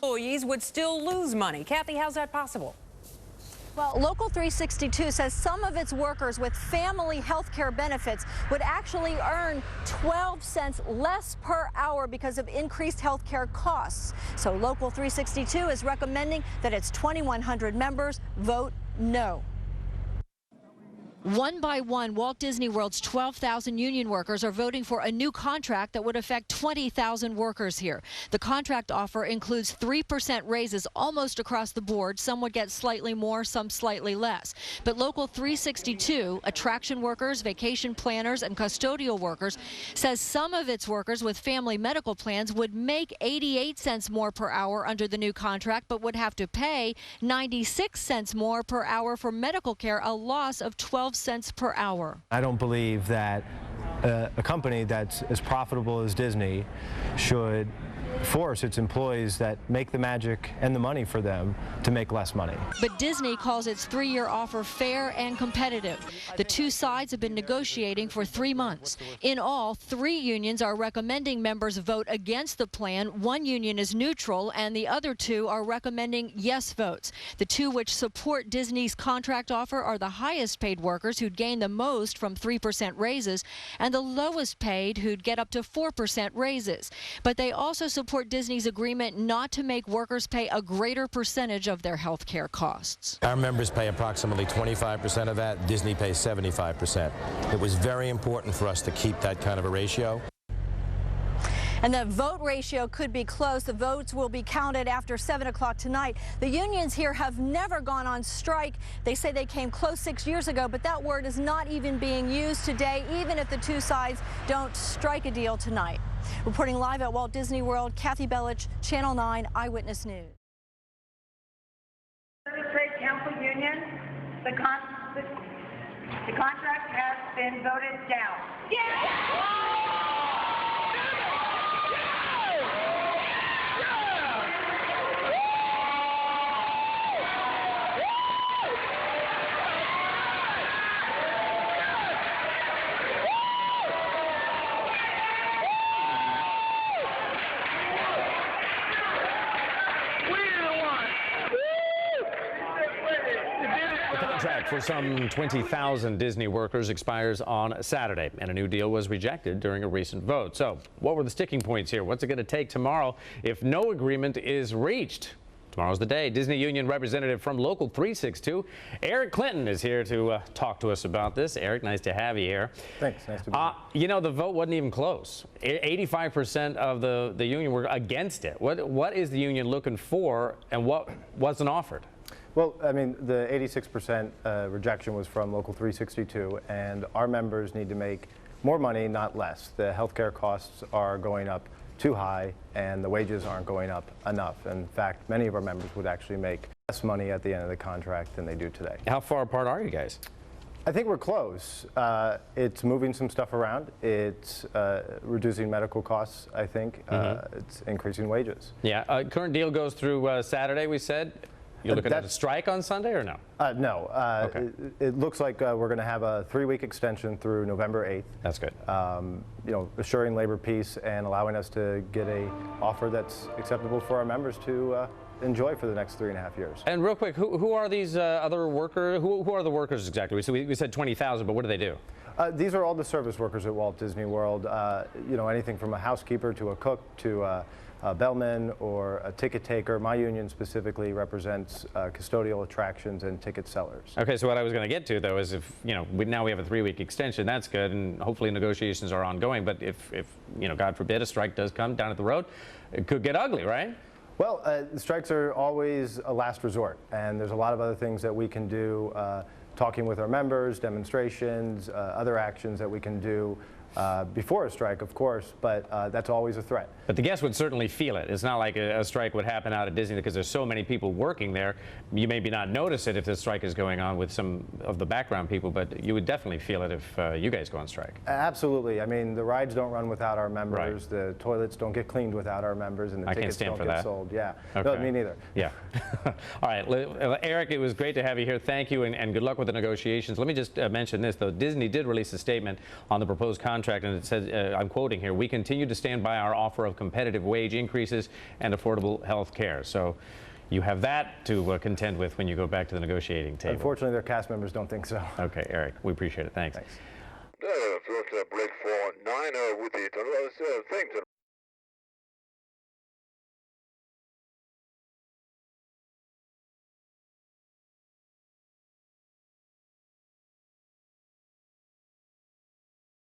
Employees would still lose money. Kathy, how's that possible? Well, Local 362 says some of its workers with family health care benefits would actually earn 12 cents less per hour because of increased health care costs. So Local 362 is recommending that its 2,100 members vote no. One by one, Walt Disney World's 12,000 union workers are voting for a new contract that would affect 20,000 workers here. The contract offer includes 3% raises almost across the board. Some would get slightly more, some slightly less. But Local 362, attraction workers, vacation planners, and custodial workers, says some of its workers with family medical plans would make 88 cents more per hour under the new contract, but would have to pay 96 cents more per hour for medical care, a loss of 12 cents per hour. I don't believe that a company that's as profitable as Disney should force its employees that make the magic and the money for them to make less money. But Disney calls its 3-year offer fair and competitive. The two sides have been negotiating for 3 months. In all, 3 unions are recommending members vote against the plan. 1 union is neutral, and the other 2 are recommending yes votes. The 2 which support Disney's contract offer are the highest paid workers who'd gain the most from 3% raises, and the lowest paid who'd get up to 4% raises. But they also support Disney's agreement not to make workers pay a greater percentage of their health care costs. Our members pay approximately 25% of that. Disney pays 75%. It was very important for us to keep that kind of a ratio. And the vote ratio could be close. The votes will be counted after 7 o'clock tonight. The unions here have never gone on strike. They say they came close 6 years ago, but that word is not even being used today, even if the two sides don't strike a deal tonight. Reporting live at Walt Disney World, Kathy Bellich, Channel 9 Eyewitness News. Trade Council Union, the contract has been voted down. The contract for some 20,000 Disney workers expires on Saturday, and a new deal was rejected during a recent vote. So what were the sticking points here? What's it going to take tomorrow if no agreement is reached? Tomorrow's the day. Disney Union representative from Local 362, Eric Clinton, is here to talk to us about this. Eric, nice to have you here. Thanks. Nice to be here. You know, the vote wasn't even close. 85% of the union were against it. What is the union looking for, and what wasn't offered? Well, I mean, the 86% rejection was from Local 362, and our members need to make more money, not less. The healthcare costs are going up too high, and the wages aren't going up enough. In fact, many of our members would actually make less money at the end of the contract than they do today. How far apart are you guys? I think we're close. It's moving some stuff around. It's reducing medical costs, I think. It's increasing wages. Yeah, current deal goes through Saturday, we said. You're looking at a strike on Sunday or no? No. Okay. It looks like we're going to have a 3-week extension through November 8th. That's good. You know, assuring labor peace and allowing us to get an offer that's acceptable for our members to enjoy for the next 3.5 years. And real quick, who are these other workers? Who are the workers exactly? So we said 20,000, but what do they do? These are all the service workers at Walt Disney World. You know, anything from a housekeeper to a cook to a bellman or a ticket taker. My union specifically represents custodial attractions and ticket sellers. Okay, so what I was going to get to, though, is if, you know, now we have a 3-week extension, that's good, and hopefully negotiations are ongoing, but if you know, God forbid, a strike does come down at the road, it could get ugly, right? Well, strikes are always a last resort, and there's a lot of other things that we can do, talking with our members, demonstrations, other actions that we can do before a strike, of course, but that's always a threat. But the guests would certainly feel it. It's not like a strike would happen out at Disney because there's so many people working there. You maybe not notice it if the strike is going on with some of the background people, but you would definitely feel it if you guys go on strike. Absolutely. I mean, the rides don't run without our members. Right. The toilets don't get cleaned without our members, and the tickets don't get sold. Yeah. Okay. No, me neither. Yeah. All right, Eric, it was great to have you here. Thank you, and good luck with the negotiations. Let me just mention this, though. Disney did release a statement on the proposed contract contract, and it says, I'm quoting here, "We continue to stand by our offer of competitive wage increases and affordable health care." So you have that to contend with when you go back to the negotiating table. Unfortunately, their cast members don't think so. Okay, Eric, we appreciate it. Thanks. Thanks. First break for 9 with the thing.